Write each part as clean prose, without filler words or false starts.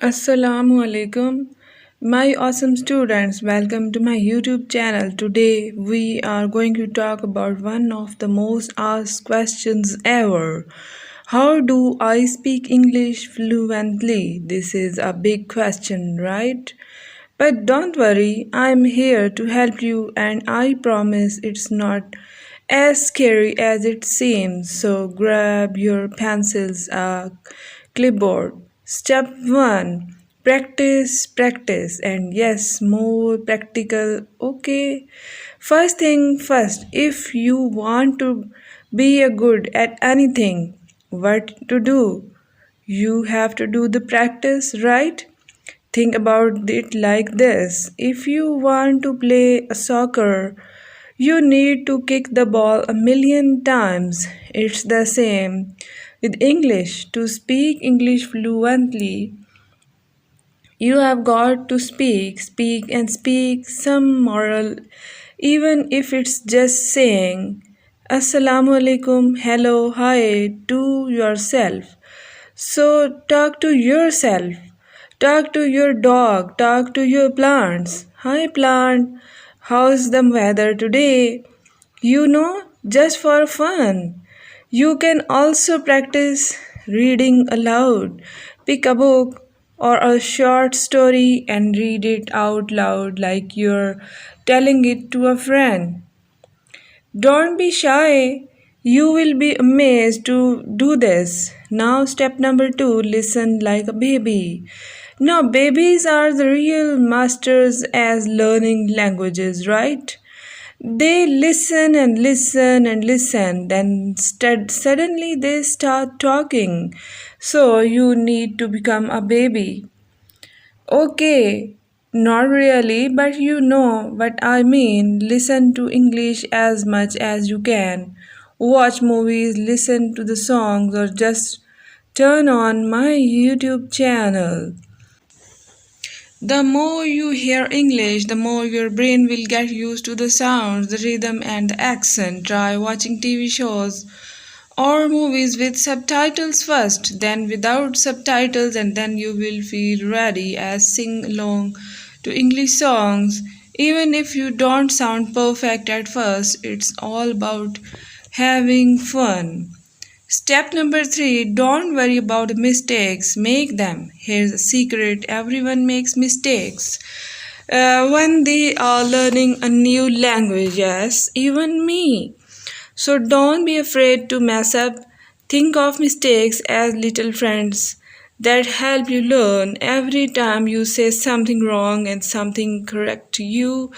Assalamu alaikum. My awesome students, welcome to my YouTube channel. Today we are going to talk about one of the most asked questions ever. How do I speak English fluently? This is a big question, right? But don't worry, I'm here to help you and I promise it's not as scary as it seems. So grab your pencils, a clipboard. Step 1. Practice, practice, and yes, more practical. Okay. First thing first, if you want to be a good at anything, what to do? You have to do the practice, right? Think about it like this. If you want to play a soccer, you need to kick the ball a million times. It's the same with English. To speak English fluently, you have got to speak, and speak some moral, even if it's just saying Assalamu alaikum, hello, hi to yourself. So talk to yourself. Talk to your dog. Talk to your plants. Hi, plant. How's the weather today? Just for fun. You can also practice reading aloud. Pick a book or a short story and read it out loud like you're telling it to a friend. Don't be shy. You will be amazed to do this. Now, step number 2, listen like a baby. Now, babies are the real masters as learning languages, right? They listen and listen and listen, then suddenly they start talking. So, you need to become a baby. Okay, not really, but you know what I mean. Listen to English as much as you can. Watch movies, listen to the songs, or just turn on my YouTube channel. The more you hear English, the more your brain will get used to the sounds, the rhythm, and the accent. Try watching TV shows or movies with subtitles first, then without subtitles, and then you will feel ready as sing along to English songs. Even if you don't sound perfect at first, it's all about having fun. Step number 3, don't worry about the mistakes, make them. Here's a secret, everyone makes mistakes. When they are learning a new language, yes, even me. So don't be afraid to mess up. Think of mistakes as little friends that help you learn. Every time you say something wrong and something correct you,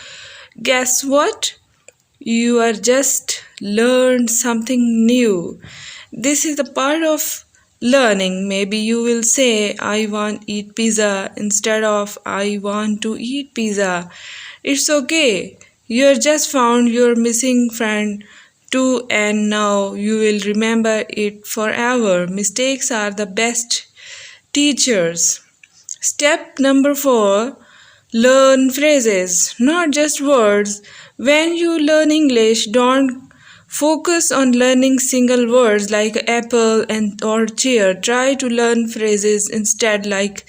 guess what? You are just learned something new. This is the part of learning. Maybe you will say, I want to eat pizza instead of I want to eat pizza. It's okay. You just found your missing friend too, and now you will remember it forever. Mistakes are the best teachers. Step number 4, learn phrases, not just words. When you learn English, don't focus on learning single words like apple and or chair. Try to learn phrases instead, like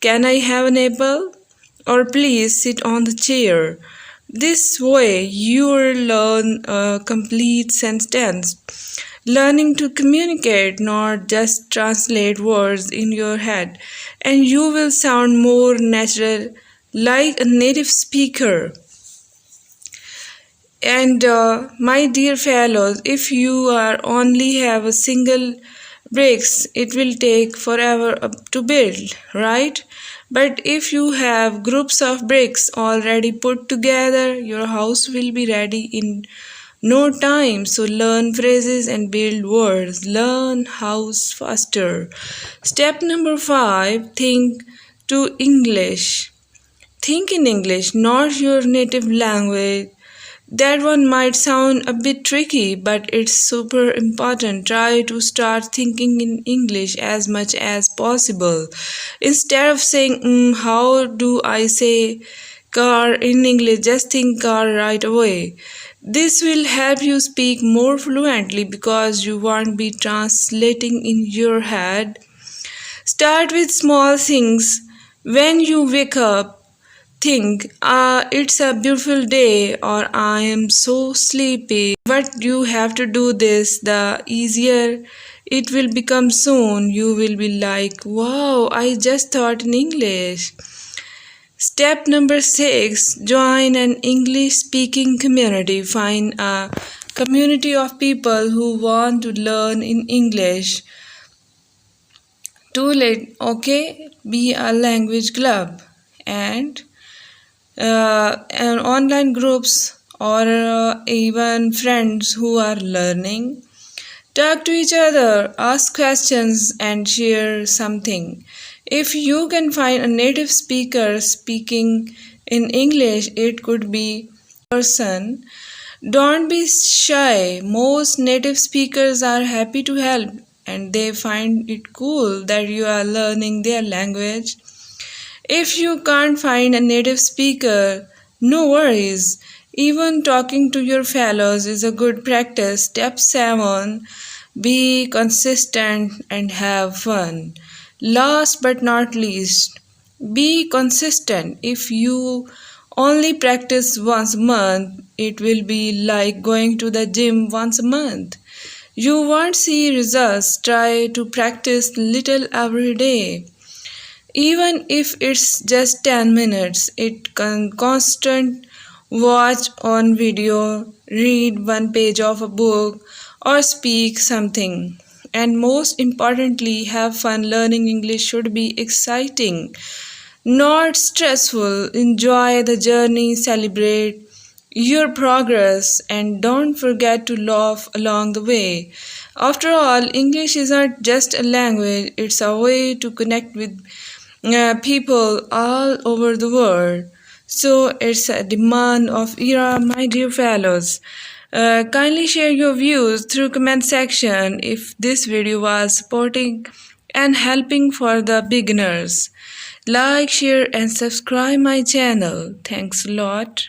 can I have an apple? Or please sit on the chair. This way you will learn a complete sentence. Learning to communicate, not just translate words in your head, and you will sound more natural like a native speaker. And my dear fellows, if you are only have a single bricks, it will take forever to build, right? But if you have groups of bricks already put together, your house will be ready in no time. So learn phrases and build words. Learn house faster. Step number 5, think to English. Think in English, not your native language. That one might sound a bit tricky, but it's super important. Try to start thinking in English as much as possible. Instead of saying, how do I say car in English, just think car right away. This will help you speak more fluently because you won't be translating in your head. Start with small things. When you wake up, think, it's a beautiful day, or I am so sleepy. But you have to do this, the easier it will become soon. You will be like, wow, I just thought in English. Step number 6, join an English speaking community. Find a community of people who want to learn in English. Too late, okay? Be a language club and online groups or even friends who are learning. Talk to each other, ask questions, and share something. If you can find a native speaker speaking in English, it could be person. Don't be shy. Most native speakers are happy to help and they find it cool that you are learning their language. If you can't find a native speaker, no worries. Even talking to your fellows is a good practice. Step 7, be consistent and have fun. Last but not least, be consistent. If you only practice once a month, it will be like going to the gym once a month. You won't see results. Try to practice little every day. Even if it's just 10 minutes, it can constant watch on video, read one page of a book, or speak something. And most importantly, have fun. Learning English should be exciting, not stressful. Enjoy the journey, celebrate your progress, and don't forget to laugh along the way. After all, English is not just a language, it's a way to connect with people all over the world. So it's a demand of era, my dear fellows. Kindly share your views through comment section if this video was supporting and helping for the beginners. Like, share and subscribe my channel. Thanks a lot.